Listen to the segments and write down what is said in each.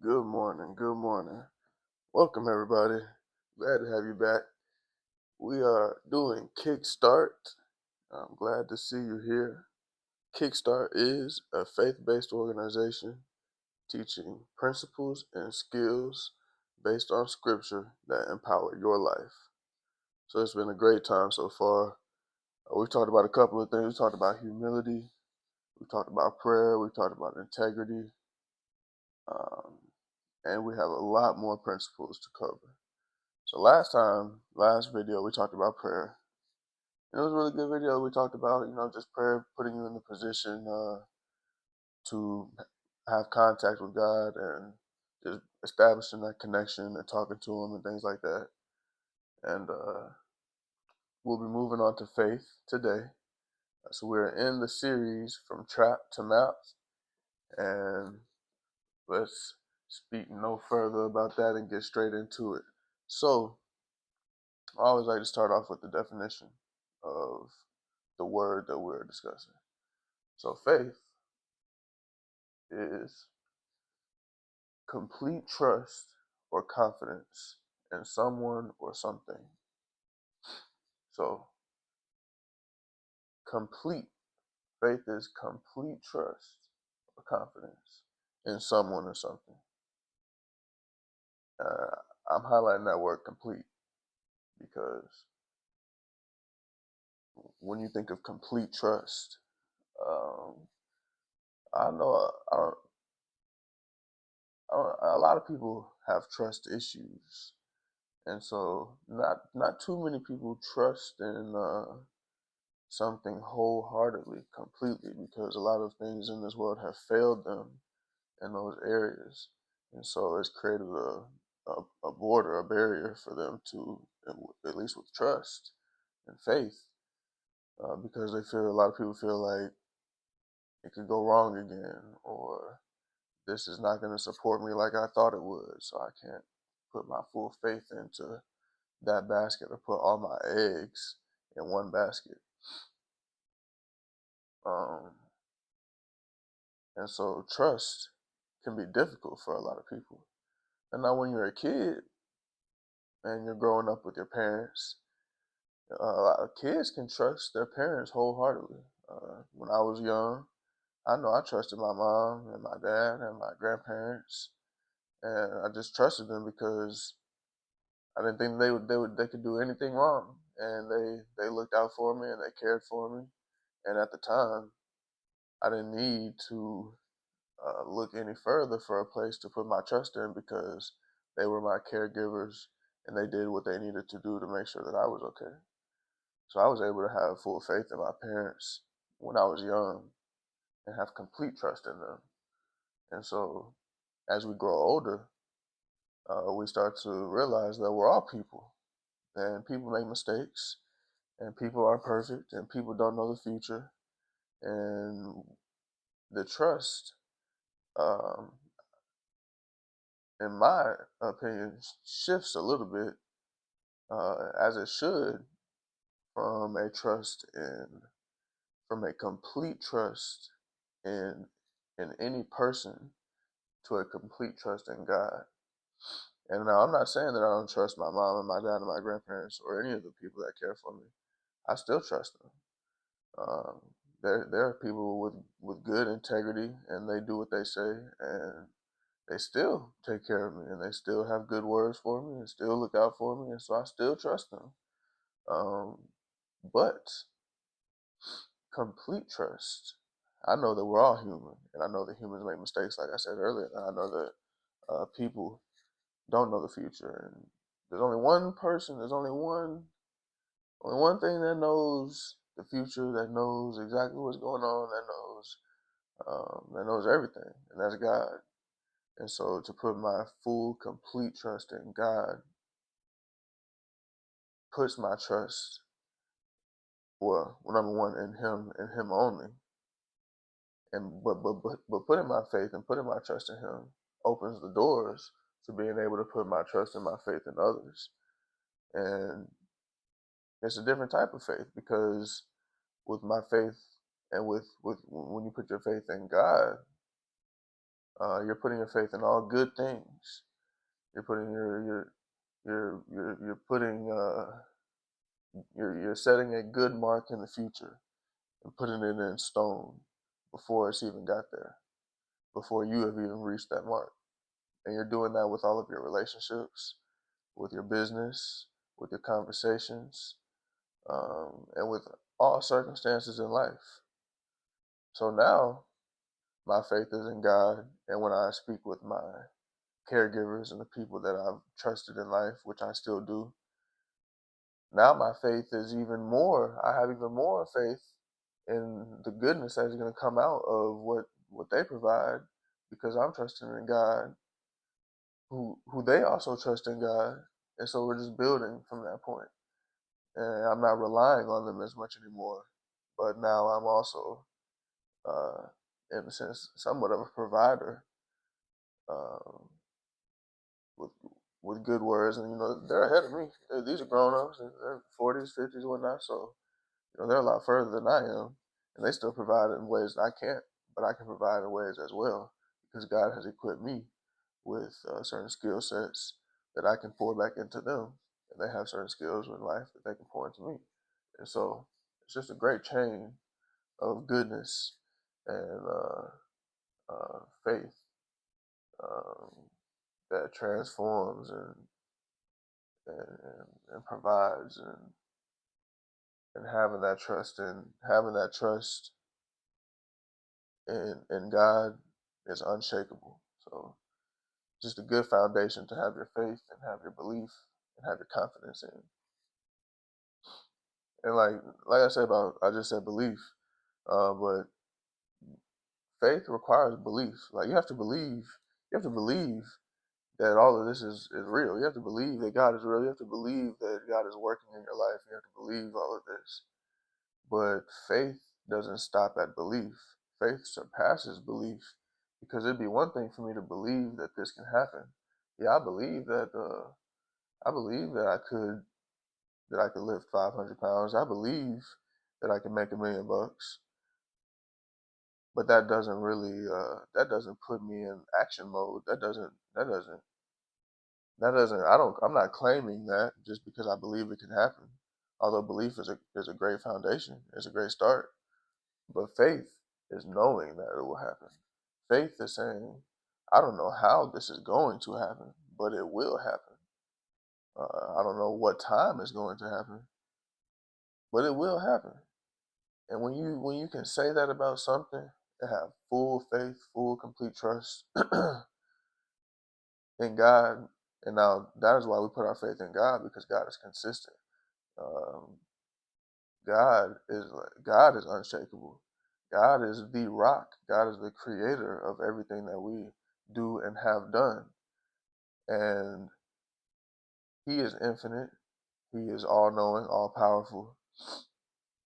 Good morning. Good morning. Welcome, everybody. Glad to have you back. We are doing Kickstart. I'm glad to see you here. Kickstart is a faith based organization teaching principles and skills based on scripture that empower your life. So it's been a great time so far. We talked about a couple of things. We talked about humility, we talked about prayer, we talked about integrity, um, and we have a lot more principles to cover. So last video, we talked about prayer. It was a really good video. We talked about, just prayer putting you in the position to have contact with God and just establishing that connection and talking to Him and things like that. And we'll be moving on to faith today. So we're in the series from trap to map, and let's speak no further about that and get straight into it. So I always like to start off with the definition of the word that we're discussing. So faith is complete trust or confidence in someone or something. So complete faith is complete trust or confidence in someone or something. Uh, I'm highlighting that word complete because when you think of complete trust, um, I know a lot of people have trust issues, and so not too many people trust in something wholeheartedly, completely, because a lot of things in this world have failed them in those areas, and so it's created a border, a barrier for them to, at least with trust and faith, because they feel a lot of people feel like it could go wrong again, or this is not going to support me like I thought it would, so I can't put my full faith into that basket or put all my eggs in one basket. Um, and so trust can be difficult for a lot of people. And now, when you're a kid and you're growing up with your parents, a lot of kids can trust their parents wholeheartedly. When I was young, I know I trusted my mom and my dad and my grandparents, and I just trusted them because I didn't think they could do anything wrong, and they looked out for me and they cared for me. And at the time, I didn't need to look any further for a place to put my trust in because they were my caregivers and they did what they needed to do to make sure that I was okay. So I was able to have full faith in my parents when I was young and have complete trust in them. And so as we grow older, we start to realize that we're all people and people make mistakes and people aren't perfect and people don't know the future. And the trust, um, in my opinion, shifts a little bit, as it should, from a trust in, from a complete trust in any person to a complete trust in God. And now I'm not saying that I don't trust my mom and my dad and my grandparents or any of the people that care for me. I still trust them. Um, there are people with good integrity and they do what they say and they still take care of me and they still have good words for me and still look out for me, and so I still trust them. Um, but complete trust, I know that we're all human, and I know that humans make mistakes, like I said earlier, and I know that people don't know the future, and there's only one thing that knows the future, that knows exactly what's going on, that knows everything, and that's God. And so to put my full, complete trust in God puts my trust, well, number one, in Him and Him only. And but putting my faith and putting my trust in Him opens the doors to being able to put my trust and my faith in others. And it's a different type of faith because with my faith and with when you put your faith in God, You're putting your faith in all good things. You're putting you're putting you're setting a good mark in the future and putting it in stone before it's even got there, before you have even reached that mark. And you're doing that with all of your relationships, with your business, with your conversations, and with all circumstances in life. So now my faith is in God, and when I speak with my caregivers and the people that I've trusted in life, which I still do, now my faith is even more. I have even more faith in the goodness that is going to come out of what they provide, because I'm trusting in God, who they also trust in God, and so we're just building from that point. And I'm not relying on them as much anymore, but now I'm also, uh, in a sense, somewhat of a provider, um, with with good words, and they're ahead of me. These are grown ups, they're 40s, 50s, whatnot. So they're a lot further than I am, and they still provide in ways that I can't, but I can provide in ways as well, because God has equipped me with certain skill sets that I can pour back into them, and they have certain skills in life that they can pour into me. And so it's just a great chain of goodness and faith, um, that transforms and provides, and having that trust in God is unshakable. So just a good foundation to have your faith and have your belief and have your confidence in. And like I said about, I just said belief, but faith requires belief. Like you have to believe that all of this is real. You have to believe that God is real. You have to believe that God is working in your life. You have to believe all of this. But faith doesn't stop at belief. Faith surpasses belief, because it'd be one thing for me to believe that this can happen. Yeah, I believe that I could lift 500 pounds. I believe that I can make $1 million. But that doesn't put me in action mode. I'm not claiming that just because I believe it can happen. Although belief is a great foundation, it's a great start. But faith is knowing that it will happen. Faith is saying, I don't know how this is going to happen, but it will happen. I don't know what time it's going to happen, but it will happen. And when you can say that about something and have full faith, full complete trust in God, and now that is why we put our faith in God, because God is consistent. Um, God is unshakable. God is the rock. God is the creator of everything that we do and have done. And He is infinite. He is all knowing, all powerful.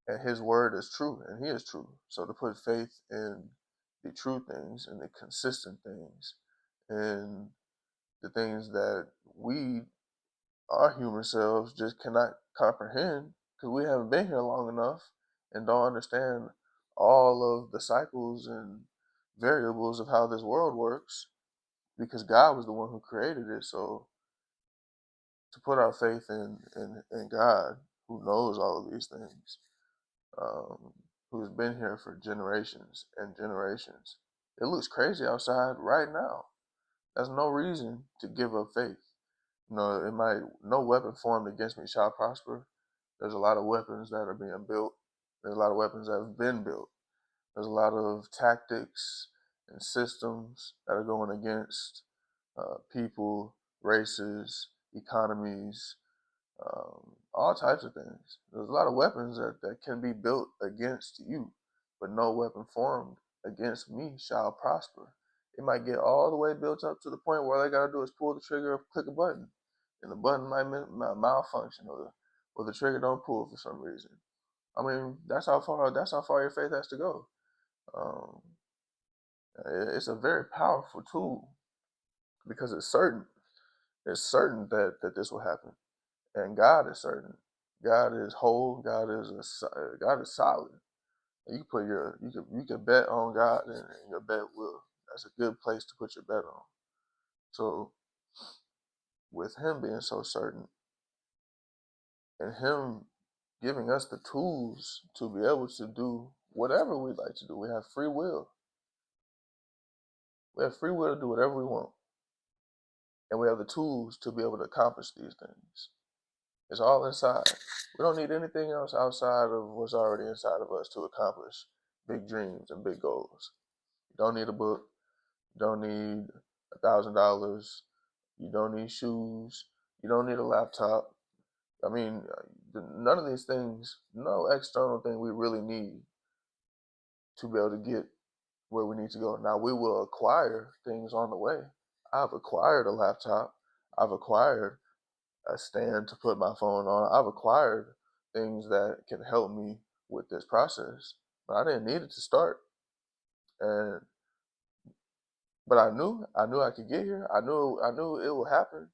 And His word is true, and He is true. So to put faith in the true things and the consistent things and the things that we, our human selves, just cannot comprehend, because we haven't been here long enough and don't understand all of the cycles and variables of how this world works, because God was the one who created it. So to put our faith in God, who knows all of these things, um, who's been here for generations and generations. It looks crazy outside right now. That's no reason to give up faith. No weapon formed against me shall prosper. There's a lot of weapons that are being built. There's a lot of weapons that have been built. There's a lot of tactics and systems that are going against people, races, economies, all types of things. There's a lot of weapons that can be built against you, but no weapon formed against me shall prosper. It might get all the way built up to the point where all they gotta do is pull the trigger or click a button, and the button might malfunction, or the trigger don't pull for some reason. I mean, that's how far your faith has to go. Um, it's a very powerful tool, because it's certain. It's certain that this will happen, and God is certain. God is whole. God is solid. You can bet on God, and your bet will That's a good place to put your bet on. So with him being so certain and him giving us the tools to be able to do whatever we'd like to do, we have free will. We have free will to do whatever we want. And we have the tools to be able to accomplish these things. It's all inside. We don't need anything else outside of what's already inside of us to accomplish big dreams and big goals. You don't need a book. You don't need $1,000. You don't need shoes. You don't need a laptop. I mean, none of these things, no external thing we really need to be able to get where we need to go. Now, we will acquire things on the way. I've acquired a laptop. I've acquired a stand to put my phone on. I've acquired things that can help me with this process, but I didn't need it to start. And but I knew I could get here. I knew it would happen,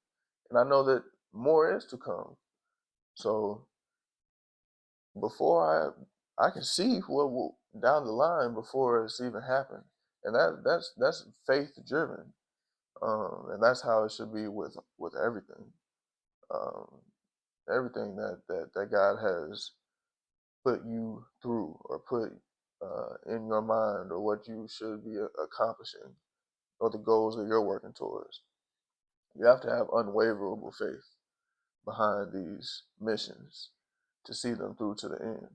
and I know that more is to come. So before I can see what will down the line before it's even happened, and that's faith driven, and that's how it should be with everything. Um, Everything that God has put you through or put in your mind or what you should be accomplishing or the goals that you're working towards. You have to have unwaverable faith behind these missions to see them through to the end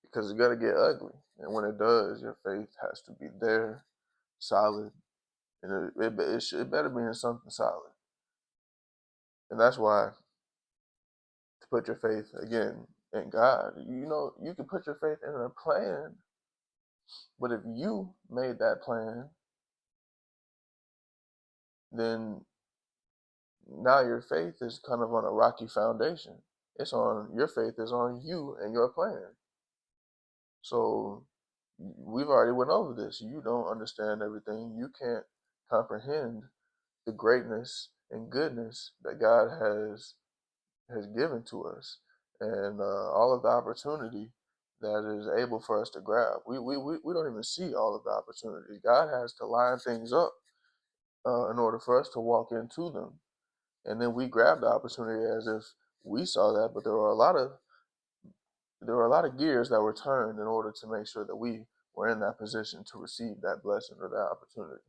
because it's going to get ugly. And when it does, your faith has to be there, solid, and it better be in something solid. And that's why to put your faith again in God, you can put your faith in a plan, but if you made that plan, then now your faith is kind of on a rocky foundation. Your faith is on you and your plan. So we've already went over this. You don't understand everything. You can't comprehend the greatness and goodness that God has given to us, and all of the opportunity that is able for us to grab. We don't even see all of the opportunities. God has to line things up in order for us to walk into them, and then we grab the opportunity as if we saw that. But there were a lot of gears that were turned in order to make sure that we were in that position to receive that blessing or that opportunity.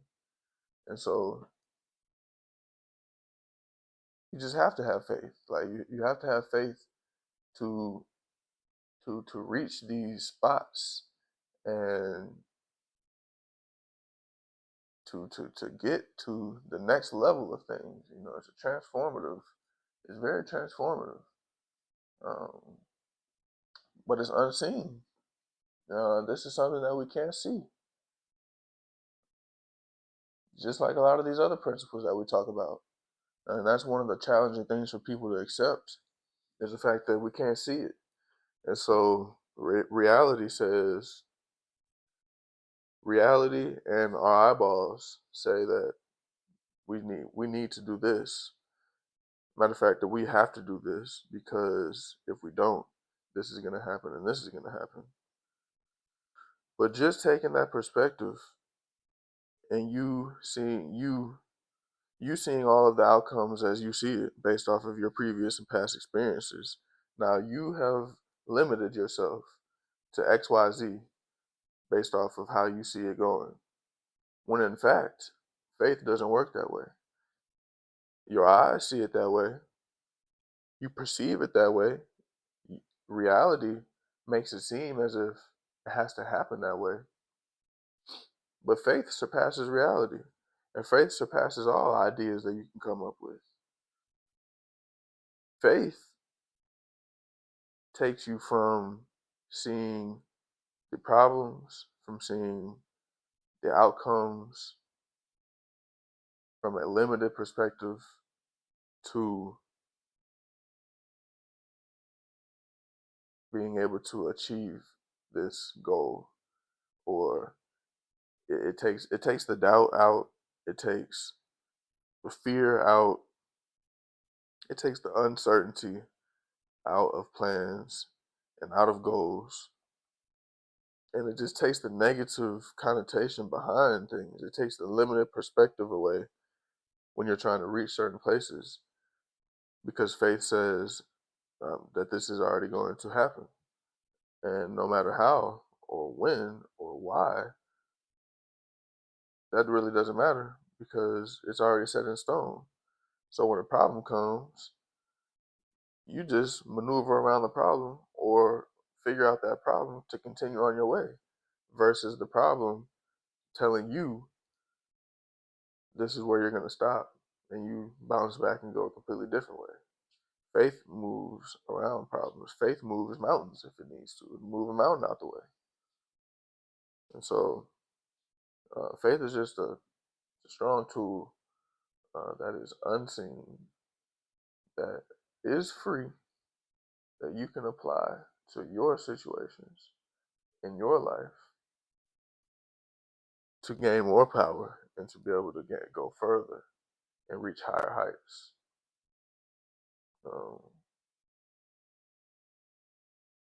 And so you just have to have faith. Like you have to have faith to to reach these spots and to get to the next level of things. It's very transformative, um, but it's unseen. This is something that we can't see, just like a lot of these other principles that we talk about. And that's one of the challenging things for people to accept is the fact that we can't see it. And so reality says, reality and our eyeballs say that we need to do this. Matter of fact, that we have to do this because if we don't, this is going to happen and this is going to happen. But just taking that perspective and you seeing all of the outcomes as you see it based off of your previous and past experiences. Now you have limited yourself to XYZ based off of how you see it going. When in fact, faith doesn't work that way. Your eyes see it that way. You perceive it that way. Reality makes it seem as if it has to happen that way. But faith surpasses reality. And faith surpasses all ideas that you can come up with. Faith takes you from seeing the problems, from seeing the outcomes from a limited perspective to being able to achieve this goal. Or it takes the doubt out, it takes the fear out, it takes the uncertainty out of plans and out of goals, And it just takes the negative connotation behind things. It takes the limited perspective away when you're trying to reach certain places, because faith says that this is already going to happen. And no matter how or when or why, that really doesn't matter because it's already set in stone. So when a problem comes, you just maneuver around the problem or figure out that problem to continue on your way versus the problem telling you this is where you're going to stop and you bounce back and go a completely different way. Faith moves around problems. Faith moves mountains if it needs to. Move a mountain out the way. And so faith is just a strong tool that is unseen, that is free, that you can apply to your situations in your life to gain more power and to be able to go further and reach higher heights. Um,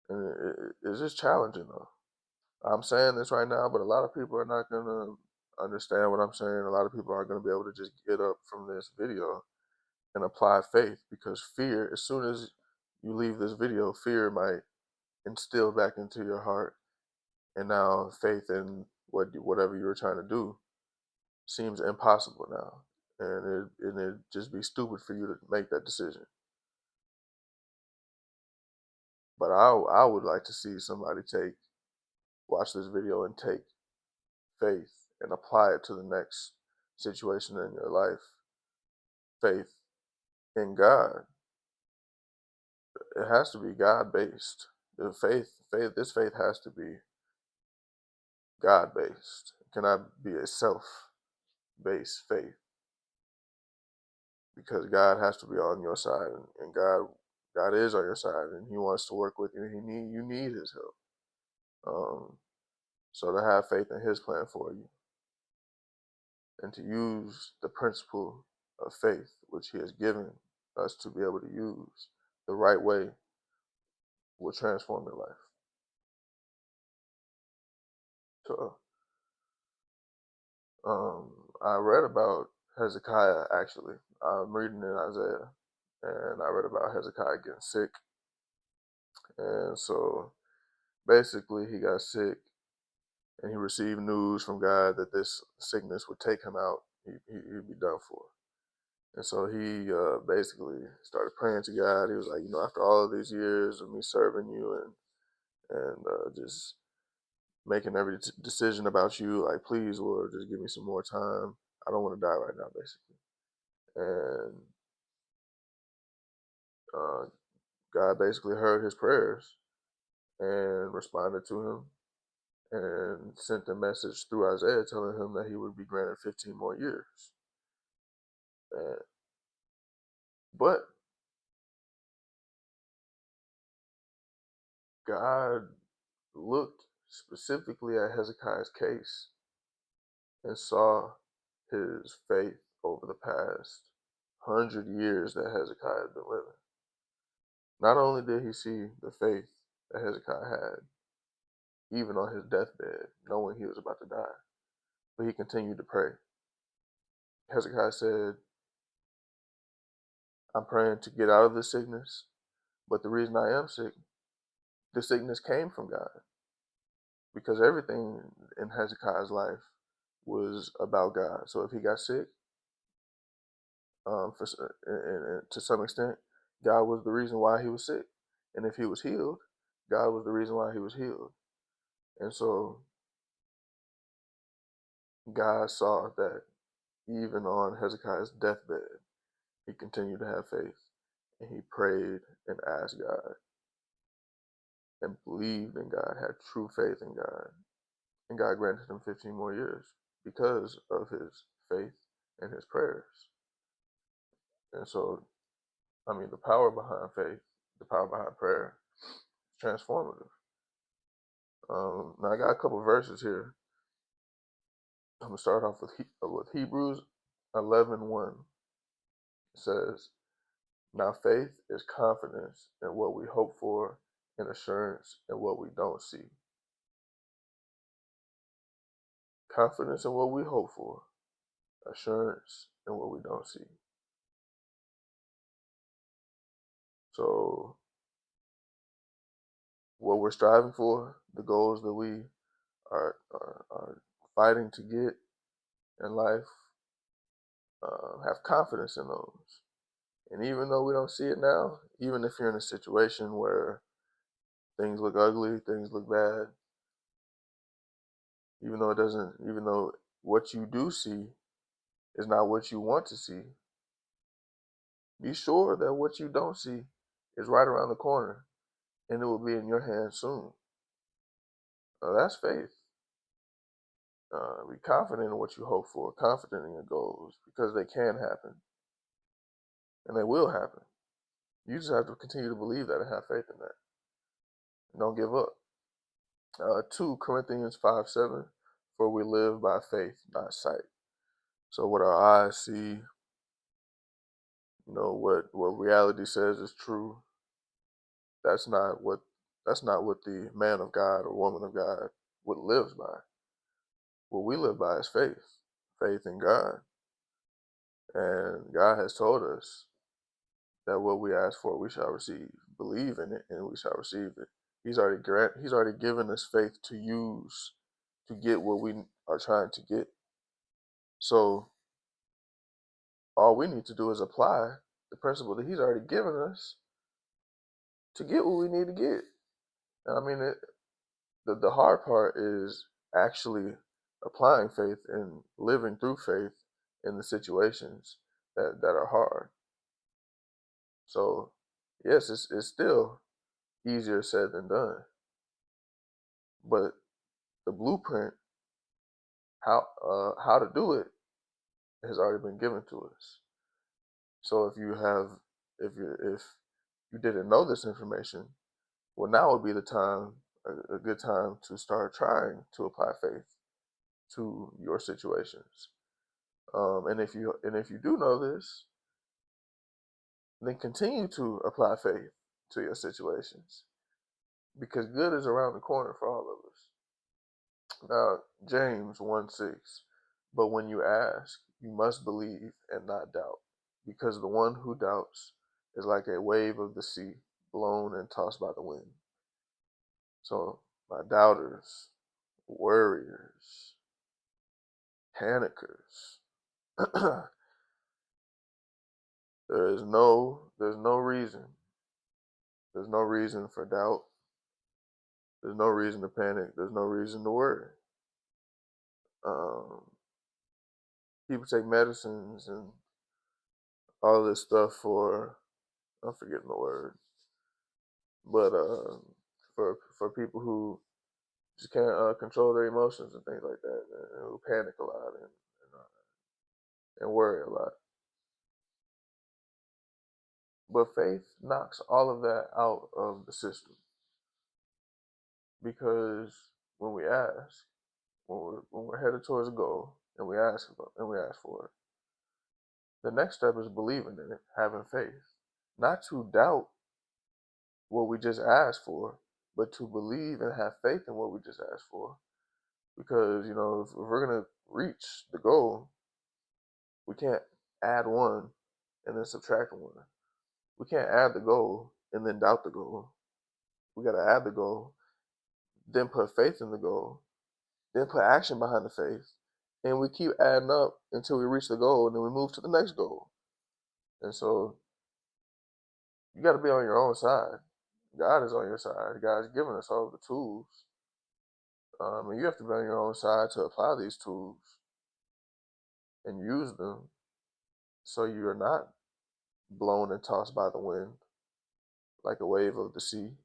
and it's just challenging though. I'm saying this right now, but a lot of people are not gonna understand what I'm saying. A lot of people aren't gonna be able to just get up from this video and apply faith because fear, as soon as you leave this video, fear might instill back into your heart, and now faith in whatever you were trying to do seems impossible now, and it'd just be stupid for you to make that decision. But I would like to see somebody watch this video and take faith and apply it to the next situation in your life. Faith in God. It has to be God based. This faith has to be God based. It cannot be a self based faith because God has to be on your side, and God is on your side, and He wants to work with you. You need His help. So to have faith in His plan for you and to use the principle of faith, which He has given us to be able to use the right way, will transform your life. So, I read about Hezekiah actually. I'm reading in Isaiah, and I read about Hezekiah getting sick. And so basically, he got sick and he received news from God that this sickness would take him out. He'd be done for. And so he basically started praying to God. He was like, after all of these years of me serving you and just making every decision about you, like, please, Lord, just give me some more time. I don't want to die right now, basically. And uh, God basically heard his prayers and responded to him and sent a message through Isaiah telling him that he would be granted 15 more years. And, but God looked specifically at Hezekiah's case and saw his faith over the past 100 years that Hezekiah had been living. Not only did he see the faith that Hezekiah had, even on his deathbed, knowing he was about to die, but he continued to pray. Hezekiah said, I'm praying to get out of this sickness, but the reason I am sick, the sickness came from God. Because everything in Hezekiah's life was about God. So if he got sick, to some extent, God was the reason why he was sick. And if he was healed, God was the reason why he was healed. And so God saw that even on Hezekiah's deathbed, he continued to have faith. And he prayed and asked God and believed in God, had true faith in God. And God granted him 15 more years because of his faith and his prayers. And so, the power behind faith, the power behind prayer, is transformative. Now I got a couple verses here. I'm gonna start off with Hebrews 11:1. It says, "Now faith is confidence in what we hope for, and assurance in what we don't see." confidence in what we hope for, assurance in what we don't see. So what we're striving for, the goals that we are fighting to get in life, have confidence in those. And even though we don't see it now, even if you're in a situation where things look ugly, things look bad, even though what you do see is not what you want to see, be sure that what you don't see is right around the corner and it will be in your hands soon. That's faith. Be confident in what you hope for, confident in your goals, because they can happen and they will happen. You just have to continue to believe that and have faith in that. And don't give up. 2 Corinthians 5:7, for we live by faith, not sight. So what our eyes see, what reality says is true. That's not what the man of God or woman of God would lives by. What we live by is faith, faith in God. And God has told us that what we ask for, we shall receive. Believe in it, and we shall receive it. He's already given us faith to use to get what we are trying to get. So all we need to do is apply the principle that He's already given us to get what we need to get. And I mean, the hard part is actually applying faith and living through faith in the situations that are hard. So yes, it's still easier said than done, but the blueprint, how to do it, has already been given to us. So if you didn't know this information, well, now would be the time, a good time to start trying to apply faith to your situations. And if you do know this, then continue to apply faith to your situations, because good is around the corner for all of us. Now, James 1:6, but when you ask, you must believe and not doubt, because the one who doubts is like a wave of the sea, blown and tossed by the wind. So, my doubters, worriers, panickers, there's no reason. There's no reason for doubt. There's no reason to panic. There's no reason to worry. Um, People take medicines and all this stuff for, I'm forgetting the word, but for people who just can't control their emotions and things like that, and who panic a lot and worry a lot. But faith knocks all of that out of the system, because when we ask, when we're headed towards a goal and we ask for it, the next step is believing in it, having faith, not to doubt what we just asked for, but to believe and have faith in what we just asked for. Because if we're gonna reach the goal, we can't add one and then subtract one. We can't add the goal and then doubt the goal. We gotta add the goal, then put faith in the goal, then put action behind the faith, and we keep adding up until we reach the goal, and then we move to the next goal. And so you got to be on your own side. God is on your side. God's given us all the tools, and you have to be on your own side to apply these tools and use them, so you are not blown and tossed by the wind like a wave of the sea.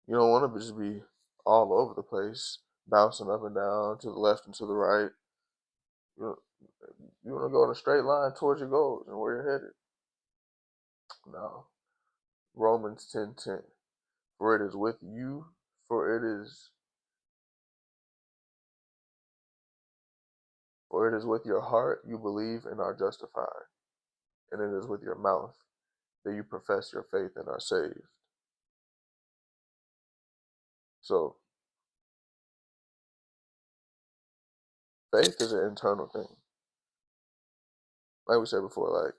You don't want to just be all over the place, bouncing up and down to the left and to the right. You want to go in a straight line towards your goals and where you're headed. No. Romans 10:10. For it is with you, for it is with your heart you believe and are justified, and it is with your mouth that you profess your faith and are saved. So faith is an internal thing. Like we said before, like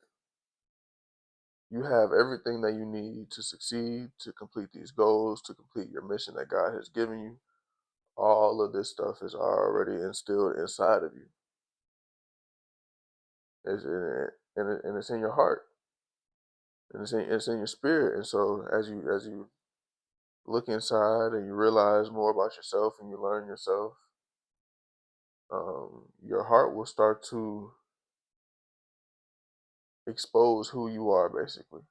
you have everything that you need to succeed, to complete these goals, to complete your mission that God has given you. All of this stuff is already instilled inside of you. And it's in your heart, and it's in your spirit. And so as you look inside and you realize more about yourself and you learn yourself, your heart will start to expose who you are, basically,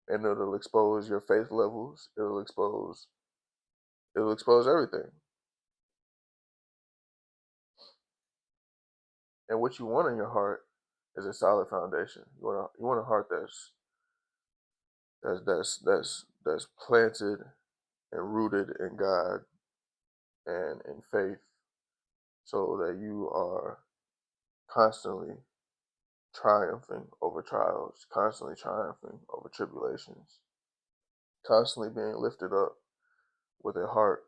and it'll expose your faith levels. It'll expose everything. And what you want in your heart is a solid foundation. You want a heart that's planted and rooted in God and in faith, so that you are constantly triumphing over trials, constantly triumphing over tribulations, constantly being lifted up with a heart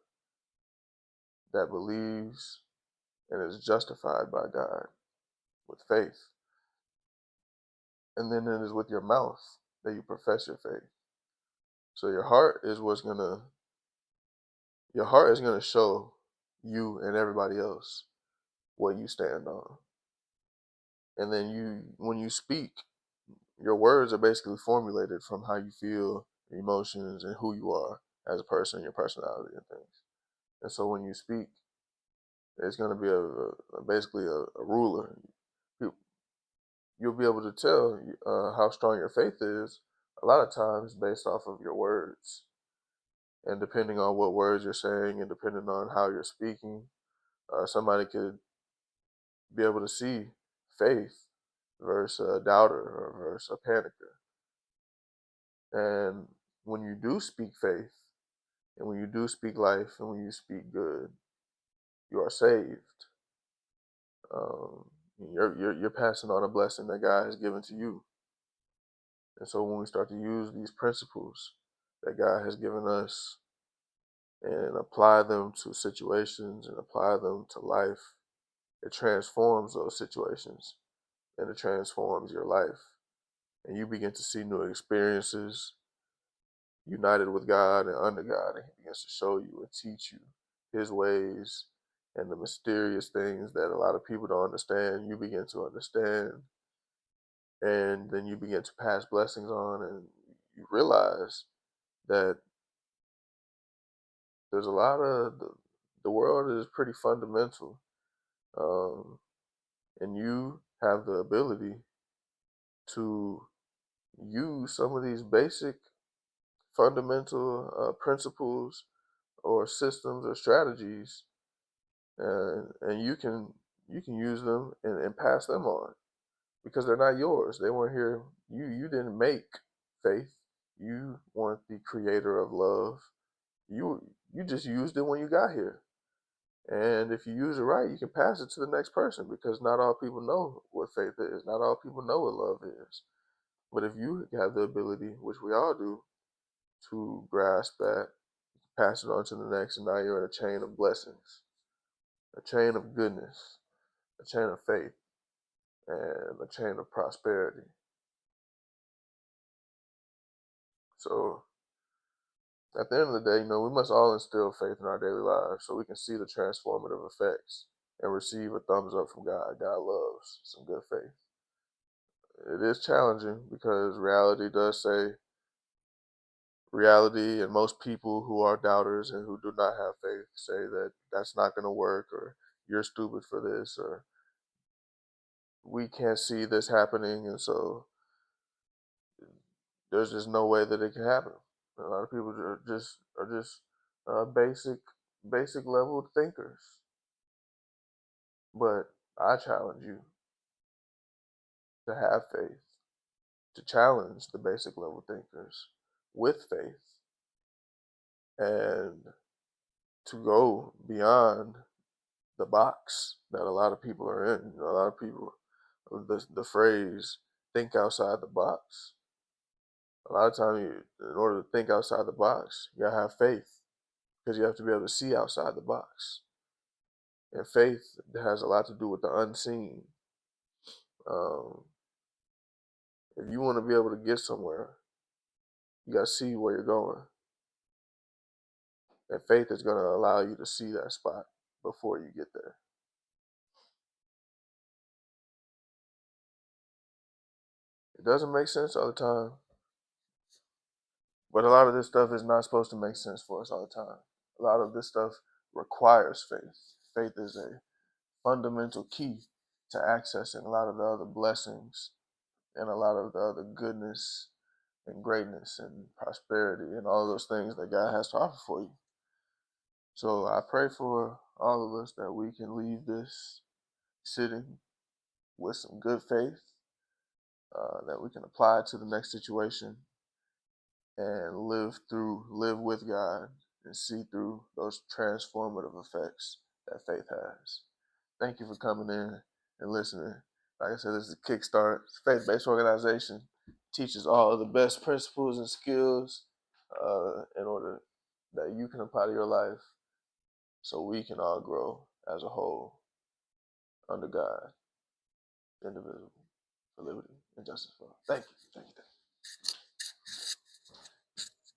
that believes and is justified by God with faith. And then it is with your mouth that you profess your faith. So your heart is gonna show you and everybody else what you stand on. And then when you speak, your words are basically formulated from how you feel, your emotions, and who you are as a person, your personality and things. And so when you speak, it's going to be basically a ruler. You'll be able to tell how strong your faith is a lot of times based off of your words. And depending on what words you're saying and depending on how you're speaking, somebody could be able to see faith versus a doubter or versus a panicker. And when you do speak faith, and when you do speak life, and when you speak good, you are saved. Um, you're passing on a blessing that God has given to you. And so when we start to use these principles that God has given us and apply them to situations and apply them to life, it transforms those situations and it transforms your life. And you begin to see new experiences united with God and under God, and He begins to show you and teach you His ways and the mysterious things that a lot of people don't understand. You begin to understand, and then you begin to pass blessings on, and you realize that there's a lot of the world is pretty fundamental, um, and you have the ability to use some of these basic fundamental principles or systems or strategies, and you can use them and pass them on because they're not yours. They weren't here. You didn't make faith. You weren't the creator of love. You just used it when you got here. And if you use it right, you can pass it to the next person because not all people know what faith is. Not all people know what love is. But if you have the ability, which we all do, to grasp that, pass it on to the next, and now you're in a chain of blessings, a chain of goodness, a chain of faith, and a chain of prosperity. So at the end of the day, we must all instill faith in our daily lives so we can see the transformative effects and receive a thumbs up from God. God loves some good faith. It is challenging because reality and most people who are doubters and who do not have faith say that that's not going to work, or you're stupid for this, or we can't see this happening, and so there's just no way that it can happen. A lot of people are just basic level thinkers. But I challenge you to have faith, to challenge the basic level thinkers with faith, and to go beyond the box that a lot of people are in. A lot of people, the phrase "think outside the box." A lot of times, in order to think outside the box, you gotta have faith because you have to be able to see outside the box. And faith has a lot to do with the unseen. Um, if you want to be able to get somewhere, you got to see where you're going. And faith is going to allow you to see that spot before you get there. It doesn't make sense all the time, but a lot of this stuff is not supposed to make sense for us all the time. A lot of this stuff requires faith. Faith is a fundamental key to accessing a lot of the other blessings and a lot of the other goodness and greatness and prosperity and all those things that God has to offer for you. So I pray for all of us that we can leave this sitting with some good faith, that we can apply it to the next situation and live with God and see through those transformative effects that faith has. Thank you for coming in and listening. Like I said, this is a Kickstart. It's a faith-based organization. Teaches all of the best principles and skills in order that you can apply to your life so we can all grow as a whole under God, indivisible, for liberty and justice for all. Thank you. Thank you.